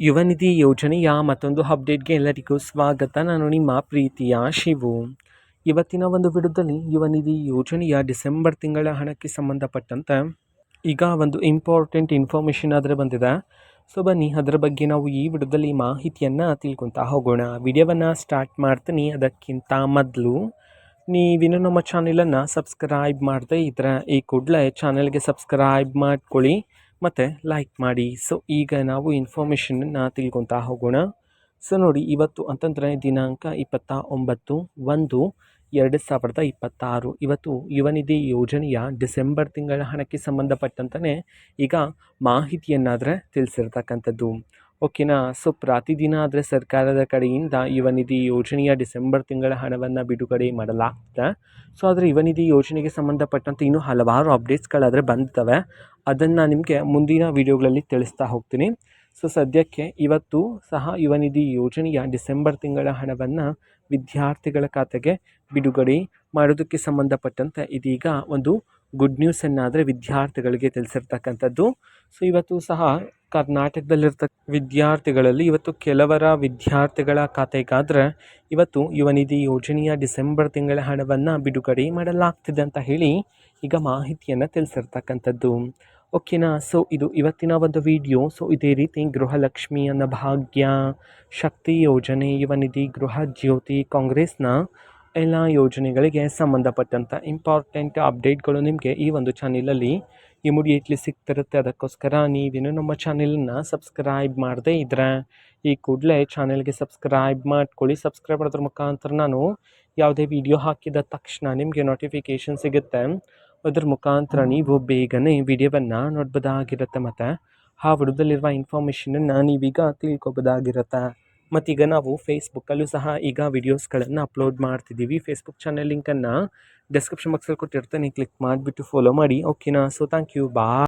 ಯುವ ನಿಧಿ ಯೋಜನೆಯ ಮತ್ತೊಂದು ಅಪ್ಡೇಟ್ಗೆ ಎಲ್ಲರಿಗೂ ಸ್ವಾಗತ. ನಾನು ನಿಮ್ಮ ಪ್ರೀತಿಯ ಶಿವು. ಇವತ್ತಿನ ಒಂದು ವಿಡಿಯೋದಲ್ಲಿ ಯುವ ನಿಧಿ ಯೋಜನೆಯ ಡಿಸೆಂಬರ್ ತಿಂಗಳ ಹಣಕ್ಕೆ ಸಂಬಂಧಪಟ್ಟಂತೆ ಈಗ ಒಂದು ಇಂಪಾರ್ಟೆಂಟ್ ಇನ್ಫಾರ್ಮೇಷನ್ ಆದರೆ ಬಂದಿದೆ. ಸೊ ಬನ್ನಿ ಅದರ ಬಗ್ಗೆ ನಾವು ಈ ವಿಡಿಯೋದಲ್ಲಿ ಮಾಹಿತಿಯನ್ನು ತಿಳ್ಕೊತಾ ಹೋಗೋಣ. ವಿಡಿಯೋವನ್ನು ಸ್ಟಾರ್ಟ್ ಮಾಡ್ತೀನಿ. ಅದಕ್ಕಿಂತ ಮೊದಲು ನೀವಿನ್ನೂ ನಮ್ಮ ಚಾನಲನ್ನು ಸಬ್ಸ್ಕ್ರೈಬ್ ಮಾಡದೇ ಇದ್ದರೆ ಈ ಕೂಡಲೇ ಚಾನಲ್ಗೆ ಸಬ್ಸ್ಕ್ರೈಬ್ ಮಾಡ್ಕೊಳ್ಳಿ ಮತ್ತು ಲೈಕ್ ಮಾಡಿ. ಸೊ ಈಗ ನಾವು ಇನ್ಫಾರ್ಮೇಷನನ್ನು ತಿಳ್ಕೊತಾ ಹೋಗೋಣ. ಸೊ ನೋಡಿ, ಇವತ್ತು ಅಂತಂದರೆ ದಿನಾಂಕ 29/1/2026 ಇವತ್ತು ಯುವ ನಿಧಿ ಯೋಜನೆಯ ಡಿಸೆಂಬರ್ ತಿಂಗಳ ಹಣಕ್ಕೆ ಸಂಬಂಧಪಟ್ಟಂತೆ ಈಗ ಮಾಹಿತಿಯನ್ನಾದರೆ ತಿಳಿಸಿರ್ತಕ್ಕಂಥದ್ದು. ಓಕೆನಾ. ಸೊ ಪ್ರತಿದಿನ ಆದರೆ ಸರ್ಕಾರದ ಕಡೆಯಿಂದ ಯುವ ನಿಧಿ ಯೋಜನೆಯ ಡಿಸೆಂಬರ್ ತಿಂಗಳ ಹಣವನ್ನು ಬಿಡುಗಡೆ ಮಾಡಲಾಗ್ತದೆ. ಸೊ ಆದರೆ ಯುವ ನಿಧಿ ಯೋಜನೆಗೆ ಸಂಬಂಧಪಟ್ಟಂತೆ ಇನ್ನೂ ಹಲವಾರು ಅಪ್ಡೇಟ್ಸ್ಗಳಾದರೆ ಬಂದಿದ್ದಾವೆ. ಅದನ್ನು ನಿಮಗೆ ಮುಂದಿನ ವಿಡಿಯೋಗಳಲ್ಲಿ ತಿಳಿಸ್ತಾ ಹೋಗ್ತೀನಿ. ಸೊ ಸದ್ಯಕ್ಕೆ ಇವತ್ತು ಸಹ ಯುವ ನಿಧಿ ಯೋಜನೆಯ ಡಿಸೆಂಬರ್ ತಿಂಗಳ ಹಣವನ್ನು ವಿದ್ಯಾರ್ಥಿಗಳ ಖಾತೆಗೆ ಬಿಡುಗಡೆ ಮಾಡೋದಕ್ಕೆ ಸಂಬಂಧಪಟ್ಟಂತೆ ಇದೀಗ ಒಂದು ಗುಡ್ ನ್ಯೂಸನ್ನಾದರೆ ವಿದ್ಯಾರ್ಥಿಗಳಿಗೆ ತಿಳಿಸಿರ್ತಕ್ಕಂಥದ್ದು. ಸೊ ಇವತ್ತು ಸಹ ಕರ್ನಾಟಕದಲ್ಲಿರ್ತಕ್ಕ ವಿದ್ಯಾರ್ಥಿಗಳಲ್ಲಿ ಇವತ್ತು ಕೆಲವರ ವಿದ್ಯಾರ್ಥಿಗಳ ಖಾತೆಗಾದರೆ ಇವತ್ತು ಯುವ ನಿಧಿ ಯೋಜನೆಯ ಡಿಸೆಂಬರ್ ತಿಂಗಳ ಹಣವನ್ನು ಬಿಡುಗಡೆ ಮಾಡಲಾಗ್ತಿದೆ ಅಂತ ಹೇಳಿ ಈಗ ಮಾಹಿತಿಯನ್ನು ತಿಳಿಸಿರ್ತಕ್ಕಂಥದ್ದು. ಓಕೆನಾ. ಸೊ ಇದು ಇವತ್ತಿನ ಒಂದು ವಿಡಿಯೋ. ಸೊ ಇದೇ ರೀತಿ ಗೃಹಲಕ್ಷ್ಮಿ ಅನ್ನಭಾಗ್ಯ, ಶಕ್ತಿ ಯೋಜನೆ, ಯುವ ನಿಧಿ, ಗೃಹ ಜ್ಯೋತಿ, ಕಾಂಗ್ರೆಸ್ನ ಎಲ್ಲ ಯೋಜನೆಗಳಿಗೆ ಸಂಬಂಧಪಟ್ಟಂಥ ಇಂಪಾರ್ಟೆಂಟ್ ಅಪ್ಡೇಟ್ಗಳು ನಿಮಗೆ ಈ ಒಂದು ಚಾನಲಲ್ಲಿ ಇಮಿಡಿಯೇಟ್ಲಿ ಸಿಗ್ತಿರುತ್ತೆ. ಅದಕ್ಕೋಸ್ಕರ ನೀವೇನು ನಮ್ಮ ಚಾನಲನ್ನು ಸಬ್ಸ್ಕ್ರೈಬ್ ಮಾಡದೇ ಇದ್ದರೆ ಈ ಕೂಡಲೇ ಚಾನಲ್ಗೆ ಸಬ್ಸ್ಕ್ರೈಬ್ ಮಾಡ್ಕೊಳ್ಳಿ. ಸಬ್ಸ್ಕ್ರೈಬ್ ಮಾಡೋದ್ರ ಮುಖಾಂತರ ನಾನು ಯಾವುದೇ ವಿಡಿಯೋ ಹಾಕಿದ ತಕ್ಷಣ ನಿಮಗೆ ನೋಟಿಫಿಕೇಷನ್ ಸಿಗುತ್ತೆ. ಅದ್ರ ಮುಖಾಂತರ ನೀವು ಬೇಗನೆ ವಿಡಿಯೋವನ್ನು ನೋಡ್ಬೋದಾಗಿರುತ್ತೆ ಮತ್ತು ಆ ವಿಡಿಯೋದಲ್ಲಿರುವ ಇನ್ಫಾರ್ಮೇಷನನ್ನು ನೀವೀಗ ತಿಳ್ಕೊಬೋದಾಗಿರುತ್ತೆ. ಮತ್ತೀಗ ನಾವು ಫೇಸ್ಬುಕ್ಕಲ್ಲೂ ಸಹ ಈಗ ವಿಡಿಯೋಸ್ಗಳನ್ನು ಅಪ್ಲೋಡ್ ಮಾಡ್ತಿದ್ದೀವಿ. ಫೇಸ್ಬುಕ್ ಚಾನಲ್ ಲಿಂಕನ್ನು ಡಿಸ್ಕ್ರಿಪ್ಷನ್ ಬಾಕ್ಸಲ್ಲಿ ಕೊಟ್ಟಿರ್ತೀನಿ, ಕ್ಲಿಕ್ ಮಾಡಿಬಿಟ್ಟು ಫಾಲೋ ಮಾಡಿ. ಓಕೆನಾ. So thank you, bye.